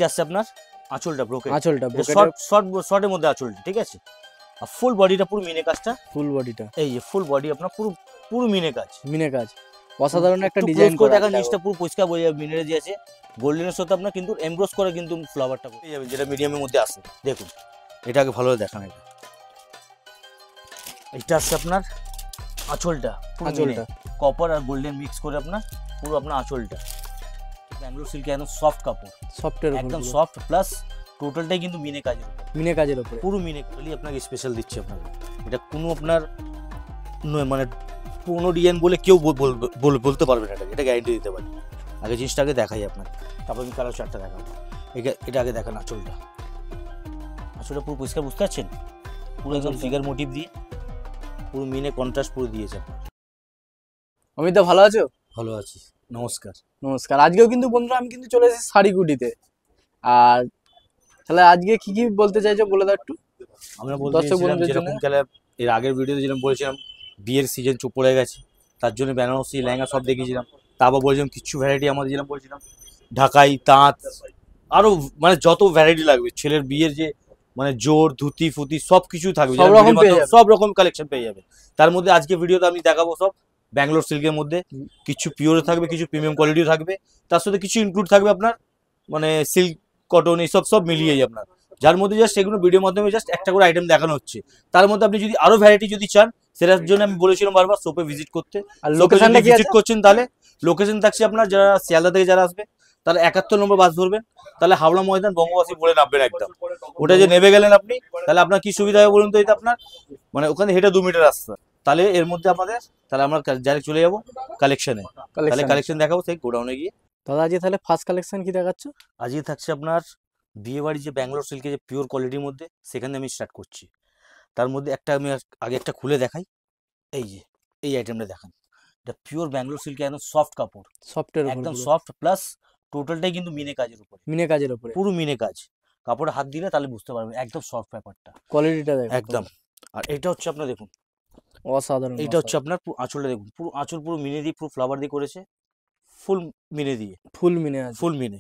আসছে আপনার আঁচলটা ব্রোকেট, আঁচলটা শর্ট শর্ট শর্টের মধ্যে আঁচলটা, ঠিক আছে। আর ফুল বডিটা পুরো মিনে কাজটা, ফুল বডিটা এই যে ফুল বডি আপনার পুরো পুরো মিনে কাজ, মিনে কাজ, অসাধারণ একটা একটু ডিজাইন ক্লোজ করে করা। দেখা জিনিসটা পুরো পরিষ্কার বোঝা যাবে মিনারে যে আছে গোল্ডেনের সাথে আপনার কিন্তু এমব্রোস করে কিন্তু ফ্লাওয়ারটা পেয়ে যাবেন, যেটা মিডিয়ামের মধ্যে আসে। দেখুন এটা আগে ভালোভাবে দেখান, এটা আসছে আপনার আঁচলটা, আঁচলটা কপার আর গোল্ডেন মিক্স করে আপনার পুরো আপনার আঁচলটা ব্যাঙ্গালোর সিল্কে একদম সফট কাপড়, সফটের উপর, একদম সফট প্লাস টোটালটাই কিন্তু মিনে কাজের উপর, মিনে কাজের উপরে পুরো মিনে কাজই আপনাকে স্পেশাল দিচ্ছে আপনাকে। এটা কোনো আপনার মানে কোনো ডিজাইন বলে কেউ বলতে পারবে না, এটা গ্যারান্টি দিতে পারি। আগে জিনিসটা আগে দেখাই আপনাকে, তারপর আমি কালার চারটা দেখাবো। এটা আগে দেখান আঁচলটা, আঁচলটা পুরো পরিষ্কার বুঝতে পারছেন, পুরো একদম ফিগার মোটিভ দিয়ে পুরো মিনে কন্ট্রাস্ট পুরো দিয়েছে আপনার। অমিতা ভালো আছো? ভালো আছি, নমস্কার। নমস্কার। আজকেও কিন্তু বন্ধুরা আমি কিন্তু চলে এসেছি শাড়িগুটিতে। আর তাহলে আজকে কি কি বলতে চাইছো বলে দাও একটু। আমরা বলছিলাম যেরকম তাহলে এর আগের ভিডিওতে যেরকম বলেছিলাম বিয়ের সিজন পড়ে গেছে, তার জন্য বেনারসি লেহেঙ্গা সব দেখিয়েছিলাম। তারপর বলছিলাম কিছু ভ্যারাইটি আমাদের যেরকম বলছিলাম ঢাকাই তাঁত, আরো মানে যত ভ্যারাইটি লাগবে ছেলের বিয়ের যে মানে জোর ধুতি ফুতি সব কিছু থাকবে, সব রকম কালেকশন পেয়ে যাবে। তার মধ্যে আজকে ভিডিওতে আমি দেখাবো সব ব্যাঙ্গালোর সিল্কের মধ্যে, কিছু পিওর থাকবে, কিছু প্রিমিয়াম কোয়ালিটিও থাকবে, তার সাথে কিছু ইনক্লুড থাকবে আপনার মানে সিল্ক কটন এইসব সব মিলিয়েই আপনার, যার মধ্যে জাস্ট সেগুলো ভিডিওর মাধ্যমে জাস্ট একটা করে আইটেম দেখানো হচ্ছে। তার মধ্যে আপনি যদি আরো ভ্যারাইটি যদি চান সেটার জন্য আমি বলেছিলাম বারবার শপে ভিজিট করতে। আর লোকেশনটা কি ভিজিট করছেন তাহলে লোকেশন থাকছে আপনার যারা শিয়ালদা থেকে যারা আসবে তাহলে 71 নম্বর বাস ধরবেন, তাহলে হাওড়া ময়দান বঙ্গবাসী বলে নামবেন একদম। ওটা যে নেমে গেলেন আপনি তাহলে আপনার কি সুবিধা হবে বলুন তো, এটা আপনার মানে ওখানে হেঁটে 2 মিটার রাস্তা, তাহলে এর মধ্যে আমাদের তাহলে আমরা ডাইরেক্ট চলে যাবো কালেকশনে, তাহলে কালেকশন দেখাবো সেই গোডাউনে গিয়ে। দাদা আজকে তাহলে ফার্স্ট কালেকশন কি দেখাচ্ছ? আজকে থাকছে আপনার বিয়ে বাড়ি যে ব্যাঙ্গালোর সিল্কের যে পিওর কোয়ালিটির মধ্যে, সেখানে আমি স্টার্ট করছি। তার মধ্যে একটা আমি আগে একটা খুলে দেখাই, এই যে এই আইটেমটা দেখান, এটা পিওর ব্যাঙ্গালোর সিল্কের একদম সফট কাপড়, সফটের উপর, একদম সফট প্লাস টোটালটাই কিন্তু মিনে কাজের উপরে, মিনে কাজের উপরে পুরো মিনে কাজ। কাপড়ে হাত দিলে তাহলে বুঝতে পারবেন একদম সফট ব্যাপারটা, কোয়ালিটিটা দেখো একদম। আর এটা হচ্ছে আপনার দেখুন অসাধারণ, এইটা হচ্ছে আপনার পুরো আঁচলটা দেখুন, পুরো আঁচল পুরো মিনে দিয়ে পুরো ফ্লাওয়ার দিয়ে করেছে, ফুল মিনে দিয়ে, ফুল মিনে আছে, ফুল মিনে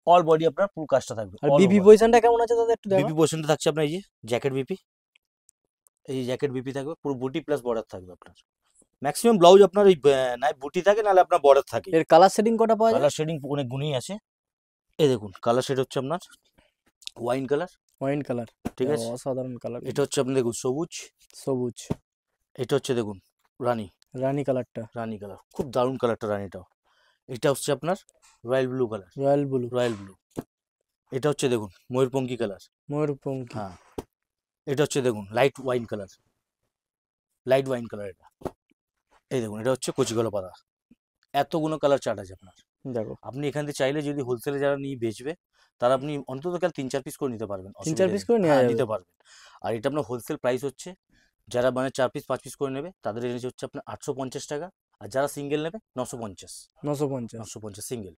অল বডি আপনার পুরো কাজটা থাকবে। আর বিপি পজিশনটা কেমন আছে দাদা একটু দেখো। বিপি পজিশনটা থাকছে আপনার এই যে জ্যাকেট বিপি, এই যে জ্যাকেট বিপি থাকবে, পুরো বুটি প্লাস বর্ডার থাকবে আপনার। ম্যাক্সিমাম ব্লাউজ আপনার ওই নাই বুটি থাকে নাহলে আপনার বর্ডার থাকে। এর কালার শেডিং কটা পাওয়া যায়? কালার শেডিং অনেক গুণই আছে, এই দেখুন কালার শেড হচ্ছে আপনার ওয়াইন কালার, ওয়াইন কালার, ঠিক আছে অসাধারণ কালার। এটা হচ্ছে আপনার দেখুন সবুজ, সবুজ, এটা হচ্ছে দেখুন রানী, রানী কালারটা, রানী কালার খুব দারুণ কালারটা রানীটাও। এটা হচ্ছে আপনার royal blue colour, royal blue, royal blue. এটা হচ্ছে দেখুন ময়ূরপঙ্খী কালার, ময়ূরপঙ্খী, হ্যাঁ। এটা হচ্ছে দেখুন light wine colour, light wine colour এটা। এই দেখুন এটা হচ্ছে কচিকলা পাতা, এতগুলো কালার চার্ট আছে আপনার। দেখো আপনি এখান থেকে চাইলে যদি হোলসেলে যারা নিয়ে বেচবে তারা আপনি অন্তত কাল 3-4 পিস করে নিতে পারবেন, 3-4 পিস করে নেওয়া যাবে, নিতে পারবেন। আর এটা আপনার হোলসেল প্রাইস হচ্ছে যারা মানে 4 পিস 5 পিস করে নেবে তাদের রেঞ্জ হচ্ছে আপনার 850 টাকা, আর যারা সিঙ্গেল নেবে 950, 950 সিঙ্গেল,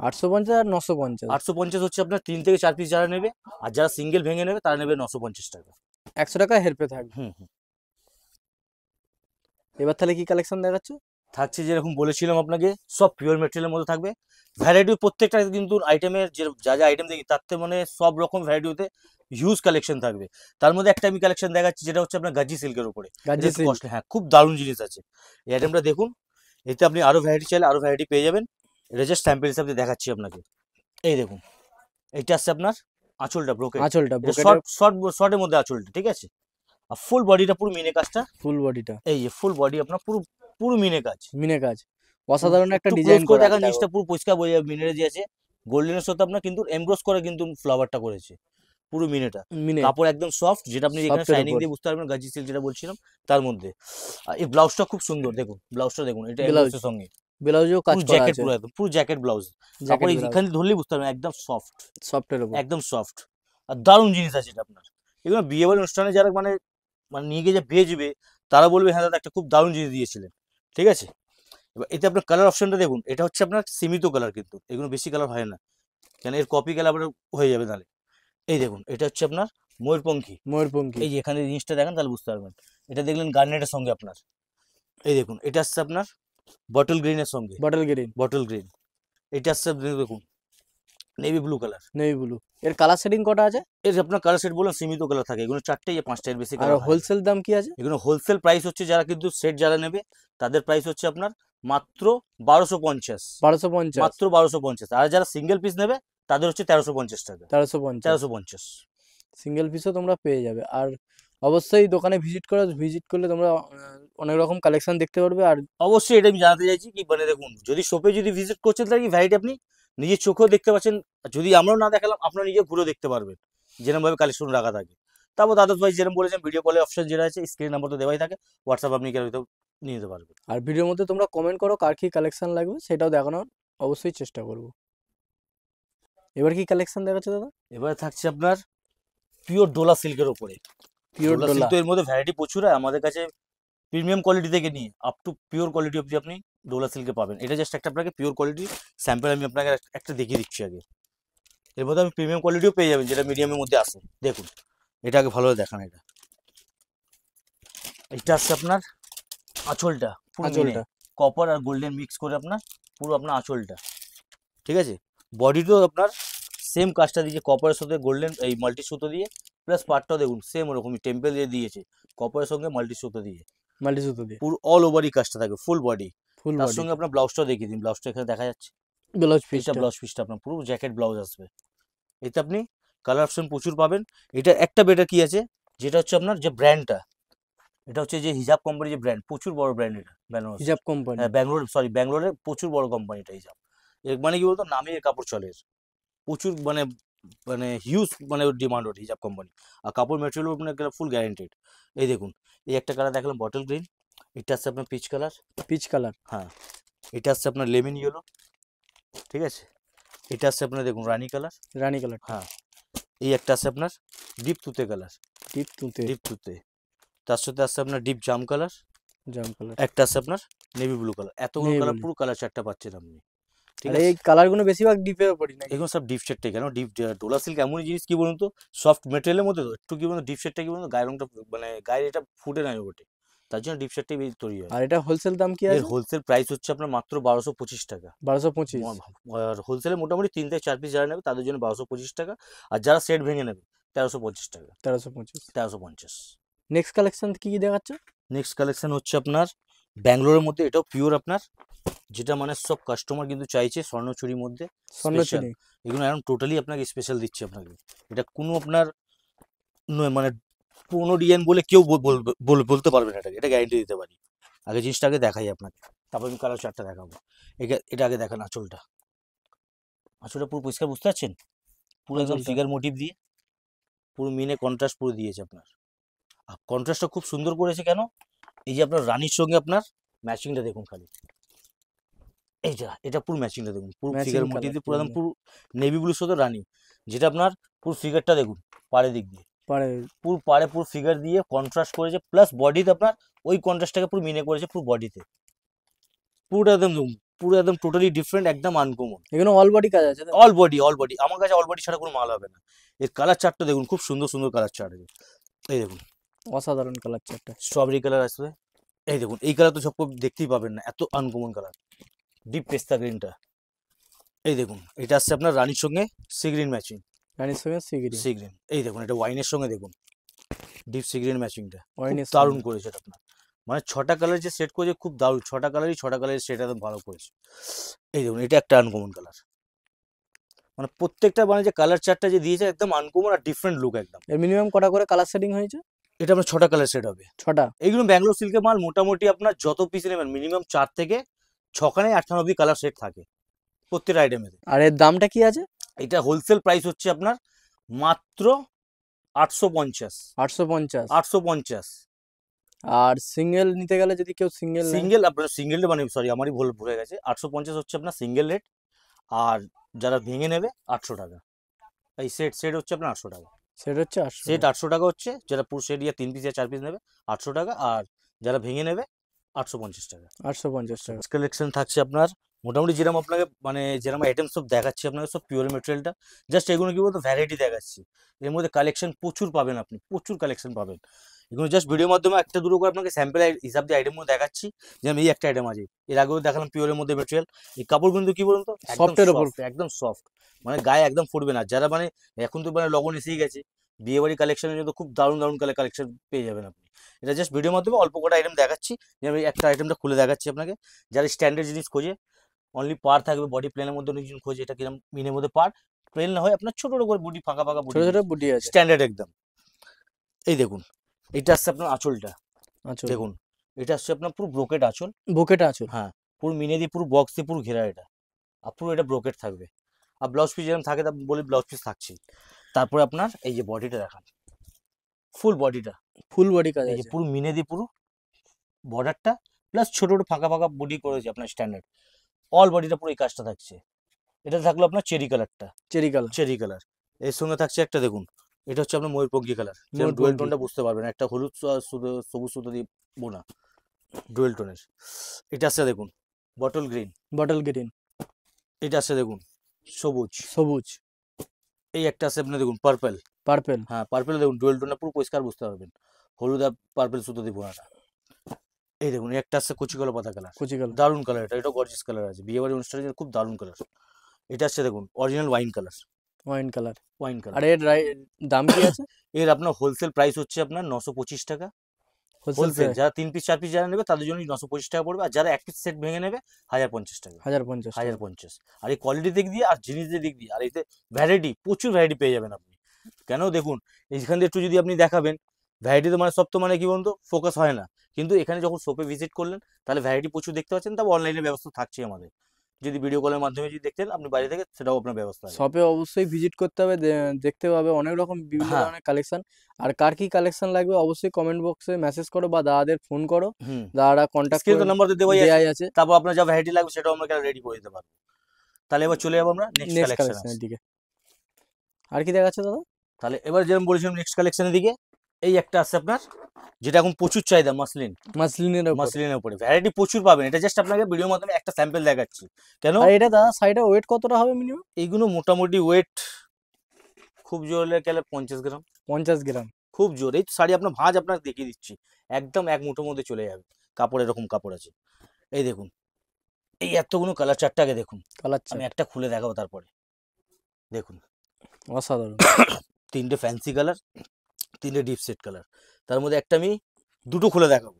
850 আর 950। 850 হচ্ছে আপনার 3 থেকে 4 পিস যারা নেবে, আর যারা সিঙ্গেল ভেঙে নেবে তারা নেবে 950 টাকা, 100 টাকা হেরপে থাকবে। এবার তাহলে কি কালেকশন দেখাচ্ছ? থাকছে যেরকম বলেছিলাম আপনাকে সব পিওর মেটেরিয়ালের মধ্যে থাকবে, ভ্যারাইটি প্রত্যেকটা কিন্তু আইটেমের যে যা যা আইটেম দেখি তাতে মানে সব রকম ভ্যারাইটিতে হিউজ কালেকশন থাকবে। তার মধ্যে একটা আমি কালেকশন দেখাচ্ছি যেটা হচ্ছে আপনার গাজি সিল্কের উপরে, গাজি সিল্ক, হ্যাঁ খুব দারুণ জিনিস আছে এই আইটেমটা দেখুন। এতে আপনি আরো ভ্যারাইটি চাইলে আরো ভ্যারাইটি পেয়ে যাবেন, এটা জাস্ট স্যাম্পল হিসাবে দেখাচ্ছি আপনাকে। এই দেখুন এটা আসছে আপনার আঁচলটা ব্রোকেট, আঁচলটা শর্ট শর্ট শর্টের মধ্যে আঁচলটা, ঠিক আছে। আর ফুল বডিটা পুরো মিনে কাজটা, ফুল বডিটা, এই যে ফুল বডি আপনার পুরো পুরো মিনে কাজ, মিনে কাজ, অসাধারণ একটা একটু ডিজাইন ক্লোজ করে করা। দেখা জিনিসটা পুরো পরিষ্কার বোঝা যাবে মিনেরে যে আছে গোল্ডেনের সাথে আপনার কিন্তু এমব্রোস করে কিন্তু ফ্লাওয়ারটা করেছে পুরো মিনেটা, মিনে কাপড় একদম সফট, যেটা আপনি এখানে শাইনিং দিয়ে বুঝতে পারবেন গাজি সিল্ক যেটা বলছিলাম তার মধ্যে। আর এই ব্লাউজটা খুব সুন্দর দেখুন, ব্লাউজটা দেখুন এটা এমব্রোসের সঙ্গে, ব্লাউজেও কাজ করা আছে, পুরো একদম পুরো জ্যাকেট ব্লাউজ, কাপড় এখানে ধরলেই বুঝতে পারবেন একদম সফট, সফটের উপর, একদম সফট। আর দারুণ জিনিস আছে এটা আপনার, এগুলো বিয়ে বাড়ির অনুষ্ঠানে যারা মানে মানে নিয়ে গিয়ে যে বেচবে তারা বলবে হ্যাঁ দাদা একটা খুব দারুণ জিনিস দিয়েছিলেন, ঠিক আছে। এবার এতে আপনার কালার অপশনটা দেখুন, এটা হচ্ছে আপনার সীমিত কালার, কিন্তু এগুলো বেশি কালার হয় না, কেন এর কপি কালার আপনার হয়ে যাবে তাহলে। এই দেখুন এটা হচ্ছে আপনার ময়ূরপঙ্খী, ময়ূরপঙ্খী, এই যে এখানে জিনিসটা দেখেন তাহলে বুঝতে পারবেন। এটা দেখলেন গার্নেটের সঙ্গে আপনার, এই দেখুন এটা আসছে আপনার বটল গ্রিনের সঙ্গে, বটল গ্রিন, বটল গ্রিন। এটা আসছে দেখুন navy blue colour. Navy blue. এর কালার সেটিং কটা আছে? এর আপনার কালার সেট বললাম সীমিত কালার থাকে, এগুলো 4টে या 5টা এর বেশি আর কালার হয় না। হোলসেল দাম কি আছে? এগুলো হোলসেল প্রাইস হচ্ছে, যারা কিন্তু সেট যারা নেবে তাদের প্রাইস হচ্ছে আপনার মাত্র 1250, 1250। মাত্র 1250। আর যারা সিঙ্গেল পিস নেবে তাদের হচ্ছে 1350 টাকা, 1350। 1350। সিঙ্গেল পিসও তোমরা পেয়ে যাবে। আর অবশ্যই দোকানে ভিজিট করলে তোমরা অনেক রকম কালেকশন দেখতে পারবে। আর অবশ্যই এটা আমি জানাতে চাইছি কি, মানে দেখুন, যদি শপে যদি ভিজিট করছেন তাহলে কি ভ্যারাইটি আপনি নিজের চোখেও দেখতে পাচ্ছেন, আর যদি আমরাও না দেখালাম আপনারা নিজে ঘুরেও দেখতে পারবেন যেরকমভাবে কালেকশন রাখা থাকে। তারপর দাদার ভাই যেরকম বলেছেন, ভিডিও কলের অপশন যেটা আছে, স্ক্রিন নাম্বার তো দেওয়াই থাকে, হোয়াটসঅ্যাপ আপনি কেউ নিয়ে নিতে পারবেন। আর ভিডিওর মধ্যে তোমরা কমেন্ট করো কার কি কালেকশন লাগবে, সেটাও দেখানোর অবশ্যই চেষ্টা করব। এবার কি কালেকশন দেখাচ্ছে দাদা? এবারে থাকছে আপনার পিওর ডোলা সিল্কের ওপরে। পিওর ডোলা ডোলা। সিল্ক তো এর মধ্যে ভ্যারাইটি প্রচুর হয় আমাদের কাছে, প্রিমিয়াম কোয়ালিটি থেকে নিয়ে আপ টু পিওর কোয়ালিটি অবধি আপনি ডোলা সিল্কে পাবেন। এটা জাস্ট একটা আপনাকে পিওর কোয়ালিটি স্যাম্পল আমি আপনাকে একটা দেখিয়ে দিচ্ছি আগে। এর মধ্যে আপনি প্রিমিয়াম কোয়ালিটিও পেয়ে যাবেন, যেটা মিডিয়ামের মধ্যে আসে। দেখুন এটা আগে ভালোভাবে দেখান। এটা আসছে আপনার আঁচলটা, পুরো আঁচলটা। কপার আর গোল্ডেন মিক্স করে আপনার পুরো আপনার আঁচলটা, ঠিক আছে। বডিটাও আপনার সেম কাজটা দিয়েছে, কপারের সাথে গোল্ডেন এই মাল্টি সুতো দিয়ে, প্লাস পার্টটাও দেখুন সেম ওরকমই টেম্পেল দিয়ে দিয়েছে, কপারের সঙ্গে মাল্টি সুতো দিয়ে, মাল্টি সুতো দিয়ে পুরো অল ওভারই কাজটা থাকে, ফুল বডি। ফুল তার বডি। সঙ্গে আপনার ব্লাউজটাও দেখিয়ে দিন, ব্লাউজটা এখানে দেখা যাচ্ছে, ব্লাউজ এটা পিসটা। ব্লাউজ পিসটা আপনার পুরো জ্যাকেট ব্লাউজ আসবে। এতে আপনি কালার অপশন প্রচুর পাবেন। এটা একটা বেটার কি আছে, যেটা হচ্ছে আপনার যে ব্র্যান্ডটা, এটা হচ্ছে যে হিজাব কোম্পানি যে ব্র্যান্ড, প্রচুর বড় ব্র্যান্ড এটা বেনারস। হিজাব কোম্পানি। হ্যাঁ ব্যাঙ্গালোরের প্রচুর বড় কোম্পানি এটা হিজাব। এর মানে কি বলতো, নামে এর কাপড় চলে, এর প্রচুর মানে মানে হিউজ মানে ডিমান্ড ওর হিজাব কোম্পানি। আর কাপড় মেটেরিয়াল আপনার ফুল গ্যারান্টেড। এই দেখুন, এই একটা কালার দেখালাম বটল গ্রিন, এটা আসছে আপনার পিচ কালার। Peach colour. হ্যাঁ, এটা আসছে আপনার লেমন ইয়েলো, ঠিক আছে। এটা আসছে আপনার দেখুন রানী কালার। রানী কালার। হ্যাঁ, এই একটা আছে আপনার ডিপ তুতে কালার, ডিপ তুতে। ডিপ তুতে। তার সাথে আসছে আপনার ডিপ জাম কালার, জাম কালার। একটা আছে আপনার নেভি ব্লু কালার। এতগুলো Navy কালার, blue। পুরো কালার চারটা পাচ্ছেন আপনি, ঠিক আর আছে। এই কালারগুলো বেশিরভাগ ডিপের উপরই নাকি? এগুলো সব ডিপ শেডটাই, কেন ডিপ ডোলা সিল্ক এমনই জিনিস কি বলুন তো, সফট মেটেরিয়ালের মধ্যে তো একটু কি বলুন, ডিপ শেডটা কি বলুন তো, গায়ের রংটা মানে গায়ের এটা ফুটে নাই ওঠে, তার জন্য ডিপ শেডটাই বেশি তৈরি হয়। আর এটা হোলসেল দাম কি এর আছে? হোলসেল প্রাইস হচ্ছে আপনার মাত্র 1225 টাকা। 1225। আর হোলসেলে মোটামুটি 3 থেকে 4 পিস যারা নেবে তাদের জন্য 1225 টাকা, আর যারা সেট ভেঙে নেবে 1350 টাকা, 1325। 1350। নেক্সট কালেকশন কি কি দেখাচ্ছে? নেক্সট কালেকশন হচ্ছে আপনার ব্যাঙ্গালোরের মধ্যে, এটাও পিওর আপনার, যেটা মানে সব কাস্টমার কিন্তু চাইছে স্বর্ণচুরির মধ্যে স্পেশাল। স্বর্ণচুরি। এগুলো একদম টোটালি আপনাকে স্পেশাল দিচ্ছি আপনাকে। এটা কোনো আপনার মানে পুরোনো ডিজাইন বলে কেউ বলতে পারবে না, এটাকে এটা গ্যারেন্টি দিতে পারি। আগে জিনিসটা আগে দেখাই আপনাকে, তারপর আমি কালার চারটা দেখাবো। এটা আগে দেখান আঁচলটা, আঁচলটা পুরো পরিষ্কার বুঝতে পারছেন, পুরো একদম আঁচলটা। ফিগার মোটিভ দিয়ে, পুরো মিনে কন্ট্রাস্ট পুরো দিয়েছে আপনার। আর কন্ট্রাস্টটা খুব সুন্দর করেছে কেন, এই যে আপনার রানীর সঙ্গে আপনার ম্যাচিংটা দেখুন খালি, এটা পুরো ম্যাচিংটা দেখুন, পুরো ম্যাচিং ফিগার মোটিভ কালার দিয়ে পুরো একদম পুরো। পুরো নেভি ব্লুর সাথে রানী, যেটা আপনার পুরো ফিগারটা দেখুন পাড়ের দিক দিয়ে, পারে। পুরো পাড়ে পুরো ফিগার দিয়ে কন্ট্রাস্ট করেছে, প্লাস বডিতে আপনার ওই কন্ট্রাস্টটাকে পুরো মিনে করেছে পুরো বডিতে, পুরো একদম টোটালি ডিফারেন্ট, একদম আনকমন। এখানে অল বডি কাজ আছে তো? অল বডি, অল বডি, আমার কাছে অল বডি ছাড়া কোনো মাল হবে না। এর কালার চার্টটা দেখুন, খুব সুন্দর সুন্দর কালার চার্ট আছে। এই দেখুন অসাধারণ কালার চারটা। স্ট্রবেরি কালার আসবে, এই দেখুন এই কালার তো সব দেখতেই পাবেন না, এত আনকমন কালার, ডিপ পেস্তা গ্রিনটা। এই দেখুন এটা আসছে আপনার রানীর সঙ্গে সি গ্রিন ম্যাচিং, রানীর সঙ্গে সিগরি। Sea green. এই দেখুন এটা ওয়াইনের সঙ্গে দেখুন ডিপ সি গ্রিন ম্যাচিংটা, ওয়াইনের দারুণ করেছে এটা আপনার, মানে 6টা কালার যে সেট করেছে খুব দারুণ, 6টা কালারের সেট একদম ভালো করেছে। এই দেখুন এটা একটা আনকমন কালার, মানে প্রত্যেকটা মানে যে কালার চার্টটা যে দিয়েছে একদম আনকমন আর ডিফারেন্ট লুক একদম। এর মিনিমাম কটা করে কালার সেটিং হয়েছে? এটা আপনার 6টা কালার সেট হবে। 6টা? এইগুলো ব্যাঙ্গালোর সিল্কের মাল, মোটামুটি আপনার যত পিস নেবেন মিনিমাম 4 থেকে 6খানে 8খানা অব্দি কালার সেট থাকে প্রত্যেকটা আইটেমে। আর এর দামটা কি আছে? এটা হোলসেল প্রাইস হচ্ছে আপনার মাত্র 850, 850। 850। আর সিঙ্গেল নিতে গেলে যদি কেউ সিঙ্গেল নেয়? সিঙ্গেল আপনার সিঙ্গেলটা মানে সরি আমারই ভুলে গেছে, 850 হচ্ছে আপনার সিঙ্গেল রেট, আর যারা ভেঙে নেবে 800 টাকা। এই সেট হচ্ছে আপনার 800 টাকা, সেটা হচ্ছে 800 সেট টাকা। 800 টাকা হচ্ছে, যারা পুরো সেট 3 পিস 4 পিস নেবে 800 টাকা, আর যারা ভেঙে নেবে 850 টাকা। 850 টাকা। কালেকশন থাকছে আপনার মোটামুটি যেরকম আপনাকে মানে যেরকম আইটেম সব দেখাচ্ছি আপনাকে, সব পিওর মেটেরিয়ালটা, জাস্ট এগুলো কি বলতো ভ্যারাইটি দেখাচ্ছি। এর মধ্যে কালেকশন প্রচুর পাবেন, আপনি প্রচুর কালেকশন পাবেন। এগুলো জাস্ট ভিডিওর মাধ্যমে একটা দুটো করে আপনাকে স্যাম্পল হিসাব দিয়ে আইটেম মধ্যে দেখাচ্ছি, যেমন এই একটা আইটেম আছে, এর আগেও দেখালাম পিওরের মধ্যে মেটেরিয়াল। এই কাপড় কিন্তু কি বলুন তো, একদম সফটের ওপর। সফট, একদম সফট, মানে গায়ে একদম ফুটবে না। যারা মানে এখন তো মানে লগন এসেই গেছে, বিয়ে বাড়ি কালেকশনের জন্য খুব দারুণ দারুণ কালেকশন পেয়ে যাবেন আপনি। এটা জাস্ট ভিডিওর মাধ্যমে অল্প কটা আইটেম দেখাচ্ছি, যেমন এই একটা আইটেমটা খুলে দেখাচ্ছি আপনাকে। যারা স্ট্যান্ডার্ড জিনিস খোঁজে, অনলি পার থাকবে, বডি প্লেনের মধ্যে অনেকজন খোঁজে, এটা কিরকম মিনের মধ্যে পার, প্লেন না হয় আপনার ছোট ছোট করে বুটি, ফাঁকা ফাঁকা বুটি, ছোট ছোট বুটি আছে। স্ট্যান্ডার্ড একদম। এই দেখুন, এটা আসছে আপনার আঁচলটা, আচ্ছা, দেখুন এটা আসছে আপনার পুরো ব্রোকেট আঁচল। বুকেট আছে। হ্যাঁ, পুরো মিনে দিয়ে পুরো বক্স দিয়ে পুরো ঘেরা এটা, আর পুরো এটা ব্রোকেট থাকবে। আর ব্লাউজ পিস যেরকম থাকে তা বলি ব্লাউজ পিস থাকছেই। তারপরে আপনার এই যে বডিটা দেখান, ফুল বডিটা, ফুল বডি কাজ এই যে আছে। পুরো মিনে দিয়ে পুরো বর্ডারটা, প্লাস ছোট ছোট ফাঁকা ফাঁকা বডি করেছে আপনার স্ট্যান্ডার্ড, অল বডিটা পুরো এই কাজটা থাকছে। এটা থাকলো আপনার চেরি কালারটা, চেরি কালার। Cherry colour. এর সঙ্গে থাকছে একটা দেখুন, এটা হচ্ছে আপনার ময়ূরপঙ্খী কালার, যেমন ডুয়েল ময়ূরপঙ্খী। টোনটা বুঝতে পারবেন, একটা হলুদ সবুজ সুতো দিয়ে বোনা ডুয়েল টোনের। এটা আসছে দেখুন বটল গ্রিন, বটল গ্রিন। এটা আসছে দেখুন সবুজ, সবুজ। এই একটা আছে আপনি দেখুন পার্পেল। পার্পেল। হ্যাঁ, পার্পেল দেখুন ডুয়েল টোনটা পুরো পরিষ্কার বুঝতে পারবেন, হলুদ আর পার্পেল সুতো দিয়ে বোনাটা। এই দেখুন এই একটা আসছে কচি কলা পাতা কালার, কুচি কালার। দারুণ কালার, এটা গর্জিয়াস কালার আছে, বিয়ে বাড়ি অনুষ্ঠানের জন্য খুব দারুণ কালার। এটা আসছে দেখুন original wine colour, wine colour. Wine আর কালার। এর দাম কি আছে? এর আপনার হোলসেল প্রাইস হচ্ছে আপনার 925 টাকা। হোলসেল হোলসেল প্রাইস যারা 3 পিস 4 পিস যারা নেবে তাদের জন্য 925 টাকা পড়বে, আর যারা 1 পিস সেট ভেঙে নেবে 1050 টাকা। 1050 টাকা। 1050। আর এই কোয়ালিটির দিক দিয়ে আর জিনিসের দিক দিয়ে আর এতে ভ্যারাইটি, প্রচুর ভ্যারাইটি পেয়ে যাবেন আপনি। কেন দেখুন, এইখান দিয়ে একটু যদি আপনি দেখাবেন, ভ্যারাইটি তো মানে সব তো মানে কি বলুন তো ফোকাস হয় না, কিন্তু এখানে যখন শপে ভিজিট করলেন তাহলে ভ্যারাইটি প্রচুর দেখতে পাচ্ছেন। তবে অনলাইনে ব্যবস্থা থাকছে আমাদের, যদি ভিডিও কলের মাধ্যমে যদি দেখতেন আপনি বাইরে থেকে, সেটাও আপনার ব্যবস্থা আছে। শপে অবশ্যই ভিজিট করতে হবে, দেখতে পাবে অনেক রকম বিভিন্ন হ্যাঁ। ধরনের কালেকশন। আর কার কি কালেকশন লাগবে অবশ্যই কমেন্ট বক্সে মেসেজ করো বা দাদাদের ফোন করো, হুম, দাদারা কন্ট্যাক্ট স্ক্রিনে করে তো নাম্বার দেওয়াই আছে, দেয়াই আছে। তারপর আপনার যা ভ্যারাইটি লাগবে সেটাও আমরা রেডি করে দিতে পারবো। তাহলে এবার চলে যাবো আমরা নেক্সট নেক্সট কালেকশন আছে। কালেকশনের দিকে। আর কি দেখাচ্ছে দাদা? তাহলে এবার যেরকম বলেছিলাম নেক্সট কালেকশনের দিকে, এই একটা আছে আপনার, যেটা এখন প্রচুর চাহিদা, মাসলিন। মাসলিনের উপর। মাসলিনের উপরে ভ্যারাইটি প্রচুর পাবেন, এটা জাস্ট আপনাকে ভিডিওর মাধ্যমে একটা স্যাম্পল দেখাচ্ছি। কেন আর এটা দাদা সাইডে ওয়েট কতটা হবে মিনিমাম? এইগুলো মোটামুটি ওয়েট খুব জোর হলে গেলে 50 গ্রাম, 50 গ্রাম। খুব জোর। এই শাড়ি আপনার ভাঁজ আপনার দেখিয়ে দিচ্ছি, একদম এক মুঠোর মধ্যে চলে যাবে। কাপড় এরকম কাপড় আছে, এই দেখুন এই এতগুলো কালার, চারটাকে দেখুন, কালার আমি একটা খুলে দেখাবো। তারপরে দেখুন অসাধারণ। 3টে ফ্যান্সি কালার, 3টে ডিপ সেট কালার, তার মধ্যে একটা আমি দুটো খুলে দেখাবো।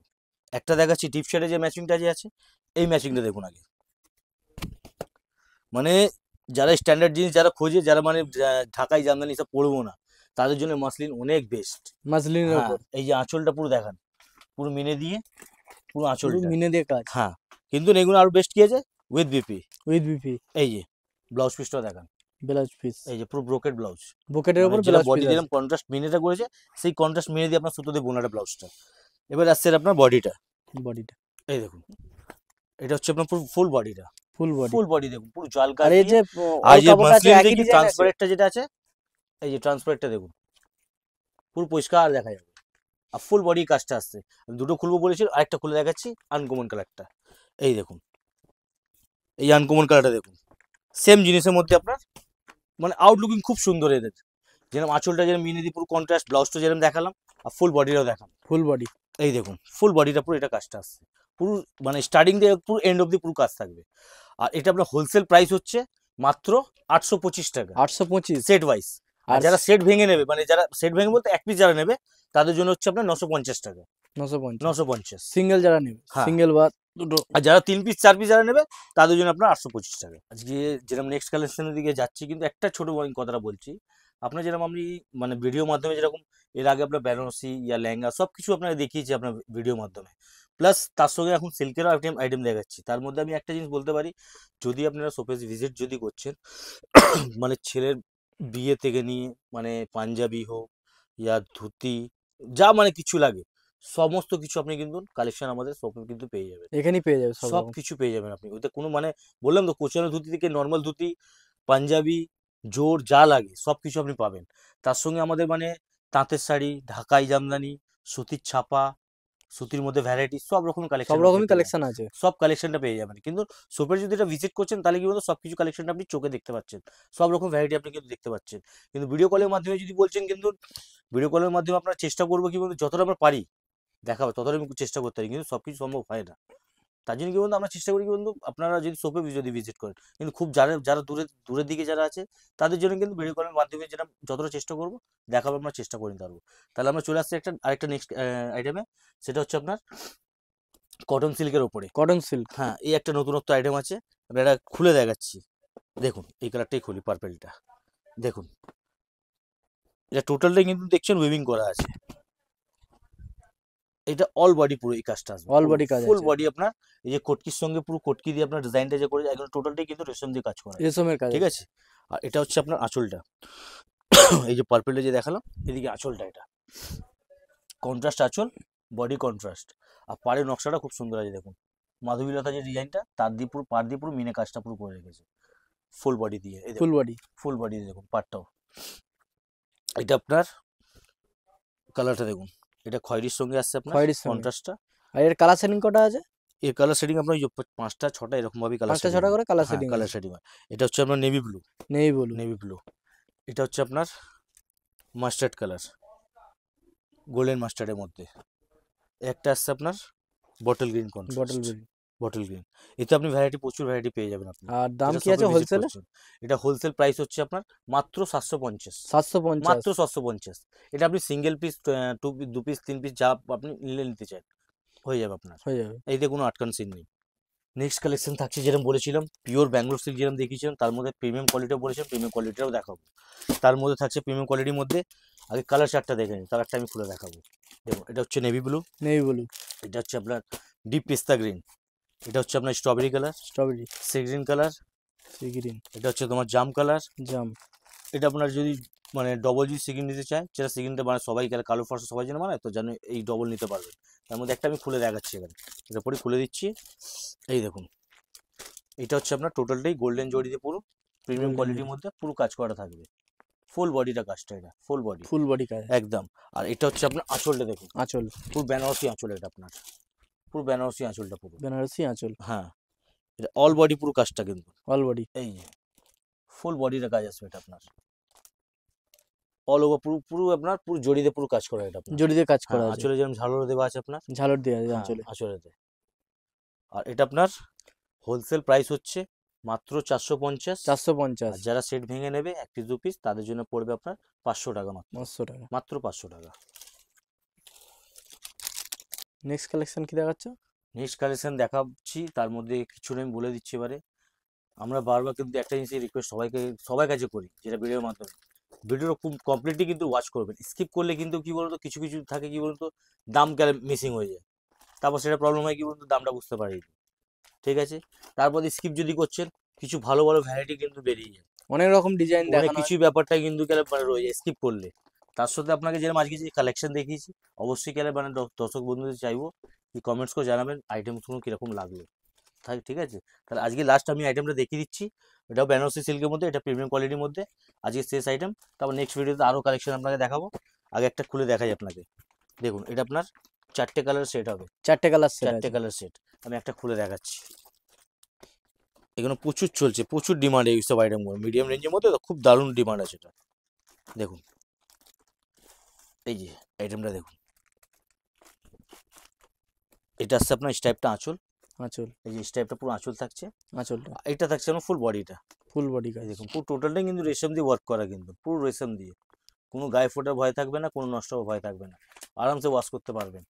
একটা দেখাচ্ছি ডিপ শেডে যে ম্যাচিংটা যে আছে, এই ম্যাচিংটা দেখুন আগে। মানে যারা স্ট্যান্ডার্ড জিনিস যারা খোঁজে, যারা মানে ঢাকাই জামদানি সব পরবো না, তাদের জন্য মাসলিন অনেক বেস্ট। মাসলিনের হ্যাঁ, উপর। এই যে আঁচলটা পুরো দেখান, পুরো মিনে দিয়ে পুরো পুরো আঁচলটা। মিনে দিয়ে কাজ। হ্যাঁ, কিন্তু এগুলো আরো বেস্ট কি আছে, উইথ বিপি। With BP. এই যে ব্লাউজ পিসটা দেখান, ব্লাউজ পিস। এই যে পুরো ব্রোকেট ব্লাউজ, বুকেটের উপর যেটা ব্লাউজ বডি পিস দিলাম আছে। কন্ট্রাস্ট মিনেটা করেছে, সেই কন্ট্রাস্ট মিনে দিয়ে আপনার সুতো দিয়ে বোনাটা ব্লাউজটা। এবার আসছে আপনার বডিটা, বডিটা। এই দেখুন এটা হচ্ছে আপনার পুরো ফুল বডিটা, ফুল বডি। ফুল বডি দেখুন পুরো জাল কাজ আর এই দিয়ে। যে আর ওর যে কাপড়টা আছে মাসলিন একই দেখি ডিজাইন আছে। ট্রান্সপারেন্টটা যেটা আছে, এই যে ট্রান্সপারেন্টটা দেখুন পুরো পরিষ্কার দেখা যাবে, আর ফুল বডি কাজটা আসছে। আমি দুটো খুলবো বলেছি, আরেকটা খুলে দেখাচ্ছি, আনকমন কালারটা। এই দেখুন এই আনকমন কালারটা দেখুন, সেম জিনিসের মধ্যে আপনার মানে আউটলুকিং খুব সুন্দর এদের। যেরকম আঁচলটা যেরকম মিনে দিয়ে পুরো কন্ট্রাস্ট, ব্লাউজটা যেরকম দেখালাম, আর ফুল বডিটাও দেখালাম। Full body. এই দেখুন ফুল বডিটা পুরো এটা কাজটা আসছে, পুরো মানে স্টার্টিং দিয়ে পুরো এন্ড অব্দি পুরো কাজ থাকবে। আর এটা আপনার হোলসেল প্রাইস হচ্ছে মাত্র 825 টাকা 825। Set wise. আর আর যারা সেট ভেঙে নেবে, মানে যারা সেট ভেঙে বলতে এক পিস যারা নেবে, তাদের জন্য হচ্ছে আপনার 950 টাকা। 950। 950। সিঙ্গেল যারা নেবে, হ্যাঁ। সিঙ্গেল বা দুটো। আর যারা 3 পিস 4 পিস যারা নেবে, তাদের জন্য আপনার 825 টাকা। আজকে যেরকম নেক্সট কালেকশনের দিকে যাচ্ছি, কিন্তু একটা ছোট আমি কথাটা বলছি, আপনার যেরকম আমি মানে ভিডিওর মাধ্যমে যেরকম এর আগে আপনার বেনারসি ইয়া লেহেঙ্গা সব কিছু আপনাকে দেখিয়েছি আপনার ভিডিওর মাধ্যমে, প্লাস তার সঙ্গে এখন সিল্কেরও আইটেম দেখাচ্ছি। তার মধ্যে আমি একটা জিনিস বলতে পারি, যদি আপনারা শপে ভিজিট যদি করছেন, মানে ছেলের বিয়ে থেকে নিয়ে মানে পাঞ্জাবি হোক ইয়া ধুতি, যা মানে কিছু লাগে সমস্ত কিছু আপনি কিন্তু কালেকশন আমাদের শপে কিন্তু পেয়ে যাবেন। এখানেই পেয়ে যাবে সব সব রকম। কিছু পেয়ে যাবেন আপনি, ওতে কোনো মানে বললাম তো কোচানো ধুতি থেকে নর্মাল ধুতি, পাঞ্জাবি, জোর যা লাগে সব কিছু আপনি পাবেন। তার সঙ্গে আমাদের মানে তাঁতের শাড়ি, ঢাকাই জামদানি, সুতির ছাপা, সুতির মধ্যে ভ্যারাইটি সব রকম সব কালেকশন, রকমই কালেকশন আছে। সব কালেকশনটা পেয়ে যাবেন। কিন্তু শপের যদি এটা ভিজিট করছেন তাহলে কি বলতো সবকিছু কালেকশনটা আপনি চোখে দেখতে পাচ্ছেন, সব রকম ভ্যারাইটি আপনি কিন্তু দেখতে পাচ্ছেন। কিন্তু ভিডিও কলের মাধ্যমে যদি বলছেন, কিন্তু ভিডিও কলের মাধ্যমে আপনার চেষ্টা করবো কি বলতো যতটা আমরা পারি দেখাবো, ততটা আমি চেষ্টা করতে পারি, কিন্তু সবকিছু সম্ভব হয় না। তার জন্য কি বলতো আমরা চেষ্টা করি কি বলতো আপনারা যদি শপে যদি ভিজিট করেন, কিন্তু খুব যারা যারা দূরের দিকে যারা আছে তাদের জন্য কিন্তু ভিডিও কলের মাধ্যমে যেটা যতটা চেষ্টা করবো দেখাবো, আমরা চেষ্টা করে নিতে পারবো। তাহলে আমরা চলে আসছি আরেকটা নেক্সট আইটেমে, সেটা হচ্ছে আপনার কটন সিল্কের ওপরে। Cotton silk. হ্যাঁ, এই একটা নতুনত্ব আইটেম আছে, আমি এটা খুলে দেখাচ্ছি। দেখুন এই কালারটাই খুলি, পার্পেলটা দেখুন, এটা টোটালটাই কিন্তু দেখছেন উইভিং করা আছে। এটা অল বডি পুরো এই কাজটা আসবে, অল বডি কাজ ফুল আছে, বডি আপনার এই যে কটকির সঙ্গে পুরো কটকি দিয়ে আপনার ডিজাইনটা যে করে একদম টোটালটাই কিন্তু রেশম দিয়ে কাজ করা আছে, রেশমের কাজ ঠিক আছে। আছে। আর এটা হচ্ছে আপনার আঁচলটা, এই যে পার্পেলটা যে দেখালাম, এদিকে আঁচলটা, এটা কন্ট্রাস্ট আঁচল, বডি কন্ট্রাস্ট। আর পাড়ের নকশাটা খুব সুন্দর আছে দেখুন, মাধবীলতা যে ডিজাইনটা তার দিয়ে পুরো পাড় দিয়ে পুরো মিনে কাজটা পুরো করে রেখেছে ফুল বডি দিয়ে, এই ফুল বডি, ফুল বডি দেখুন পাড়টাও। এটা আপনার কালারটা দেখুন, এটা খয়েরির সঙ্গে আসছে আপনার খয়েরির সঙ্গে। কন্ট্রাস্টটা। আর এর কালার সেটিং কটা আছে? এর কালার শেডিং আপনার ওই যে 5টা 6টা এরকম ভাবে কালার 5টা শেডিং 6টা করে কালার হ্যাঁ সেটিং কালার আছে। শেডিং হয়। এটা হচ্ছে আপনার নেভি ব্লু, নেই বলু, নেভি ব্লু। এটা হচ্ছে আপনার মাস্টার্ড কালার, গোল্ডেন মাস্টার্ডের মধ্যে। একটা আসছে আপনার bottle green bottle contrast, green. Bottle green. এতে আপনি ভ্যারাইটি, প্রচুর ভ্যারাইটি পেয়ে যাবেন আপনি। আর দাম যেটা কি শপে আছে ভিজিট হোলসেলে? করছেন, এটা হোলসেল প্রাইস হচ্ছে আপনার মাত্র 750, 750। মাত্র 750। এটা আপনি সিঙ্গেল পিস, 2 পিস 3 পিস যা আপনি নিতে চান হয়ে যাবে আপনার, হয়ে যাবে। এইতে কোনো আটকান সিন নেই। নেক্সট কালেকশন থাকছে যেরকম বলেছিলাম পিওর ব্যাঙ্গালোর সিল্ক, যেরকম দেখিয়েছিলাম তার মধ্যে প্রিমিয়াম কোয়ালিটিও বলেছিলাম, প্রিমিয়াম কোয়ালিটিটাও দেখাবো। তার মধ্যে থাকছে প্রিমিয়াম কোয়ালিটির মধ্যে, আগে কালার চার্টটা দেখে নিন, কালারটা আমি খুলে দেখাবো। দেখুন এটা হচ্ছে নেভি ব্লু, নেই বলু, এটা হচ্ছে আপনার ডিপ পেস্তা গ্রিন, এটা হচ্ছে আপনার strawberry colour, strawberry, sea green colour, sea green, এটা হচ্ছে তোমার জাম কালার। জাম। এটা আপনার যদি মানে ডবল যদি সিগিন নিতে চায়, সেটা সিগিনটা মানে সবাই কালো ফর্সা সবাই যেন বানায়, তো যেন এই ডবল নিতে পারবে। তার মধ্যে একটা আমি খুলে দেখাচ্ছি এখানে, এটার পরে খুলে দিচ্ছি। এই দেখুন এটা হচ্ছে আপনার টোটালটাই গোল্ডেন জড়ি দিয়ে পুরো প্রিমিয়াম কোয়ালিটির মধ্যে পুরো কাজ করা থাকবে, ফুল বডিটা কাজটা, এটা ফুল বডি, ফুল বডি কাজ একদম। আর এটা হচ্ছে আপনার আঁচলটা দেখুন, আঁচল, পুরো বেনারসি আঁচল, এটা আপনার পুরো বেনারসি আঁচলটা পুরো, বেনারসি আঁচল। হ্যাঁ এটা অল বডি পুরো কাজটা কিন্তু, অল বডি, এই যে ফুল বডিটা কাজ আসবে এটা আপনার, অল ওভার পুরো পুরো আপনার পুরো জড়িতে পুরো কাজ করা এটা আপনার। জড়িতে কাজ হ্যাঁ করা আছে, আঁচলে যেরকম ঝালর দেওয়া আছে আপনার, ঝালর দেওয়া আছে হ্যাঁ আঁচলে। আঁচলেতে। আর এটা আপনার হোলসেল প্রাইস হচ্ছে মাত্র 450, 450, আর যারা সেট ভেঙে নেবে 1 পিস 2 পিস তাদের জন্য পড়বে আপনার 500 টাকা, মাত্র 500 টাকা। মাত্র 500 টাকা। নেক্সট কালেকশন কি দেখাচ্ছ? নেক্সট কালেকশন দেখাচ্ছি, তার মধ্যে কিছু আমি বলে দিচ্ছি এবারে। আমরা বারবার কিন্তু একটা জিনিসই রিকোয়েস্ট সবাই কাছে করি, যেটা ভিডিওর মাধ্যমে, ভিডিওটা খুব কমপ্লিটলি কিন্তু ওয়াচ করবেন, স্কিপ করলে কিন্তু কি বলতো কিছু কিছু থাকে কি বলতো দাম মিসিং হয়ে যায়, তারপর সেটা প্রবলেম হয় কি বলতো দামটা বুঝতে পারি, ঠিক আছে। তারপর স্কিপ যদি করছেন কিছু ভালো ভালো ভ্যারাইটি কিন্তু বেরিয়ে যায়, অনেক রকম ডিজাইন অনেক দেখানো কিছু ব্যাপারটা কিন্তু মানে রয়ে যায় স্কিপ করলে। তার সাথে আপনাকে যেরকম আজকে যে কালেকশন দেখিয়েছি, অবশ্যই মানে দর্শক বন্ধুদের চাইবো কি কমেন্টস করে জানাবেন আইটেমগুলো কিরকম লাগলো, ঠিক আছে। তাহলে আজকে লাস্ট আমি আইটেমটা দেখিয়ে দিচ্ছি, এটাও বেনারসি সিল্কের মধ্যে, এটা প্রিমিয়াম কোয়ালিটির মধ্যে আজকে শেষ আইটেম। তারপর নেক্সট ভিডিওতে আরও কালেকশন আপনাকে দেখাবো। আগে একটা খুলে দেখাই আপনাকে, দেখুন এটা আপনার 4টে কালার সেট হবে, 4টে কালার সেট 4টে আছে। Colour set. আমি একটা খুলে দেখাচ্ছি, এগুলো প্রচুর চলছে, প্রচুর ডিমান্ড এই সব আইটেমগুলো, মিডিয়াম রেঞ্জের মধ্যে তো খুব দারুণ ডিমান্ড আছে এটা। দেখুন এই যে আইটেমটা দেখুন, এটা আসছে আপনার স্টাইপটা আঁচল, আঁচল, এই যে স্টাইপটা পুরো আঁচল থাকছে, আঁচলটা এটা থাকছে আমার ফুল বডিটা, ফুল বডি কাজ। দেখুন পুরো টোটালটাই কিন্তু রেশম দিয়ে ওয়ার্ক করা, কিন্তু পুরো রেশম দিয়ে, কোনো গায়ে ফোটার ভয় থাকবে না, কোনো নষ্ট হওয়ার ভয় থাকবে না, আরামসে ওয়াশ করতে পারবেন,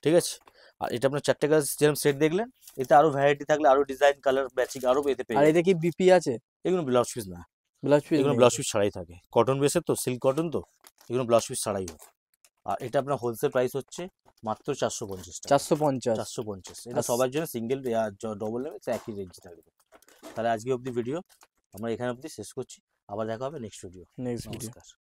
ঠিক আছে। আর এটা আপনার 4টে কালার যেরকম সেট দেখলেন, এতে আরও ভ্যারাইটি থাকলে আরও ডিজাইন কালার ম্যাচিং আরও এতে পেয়ে আর যাবেন। এতে কি বিপি আছে? এগুলো ব্লাউজ পিস না, ব্লাউজ পিস এগুলো নেই? ব্লাউজ পিস ছাড়াই থাকে, কটন বেসের তো, সিল্ক কটন তো, এগুলো ব্লাউজ পিস ছাড়াই হয়। আর এটা আপনার হোলসেল প্রাইস হচ্ছে মাত্র 450 টাকা, 450। 450। এটা সবার জন্য সিঙ্গেল ডবল নেবে তো একই রেঞ্জ থাকবে। তাহলে আজকে অবধি ভিডিও আমরা এখানে অবধি শেষ করছি, আবার দেখা হবে নেক্সট ভিডিও। Next video. নমস্কার।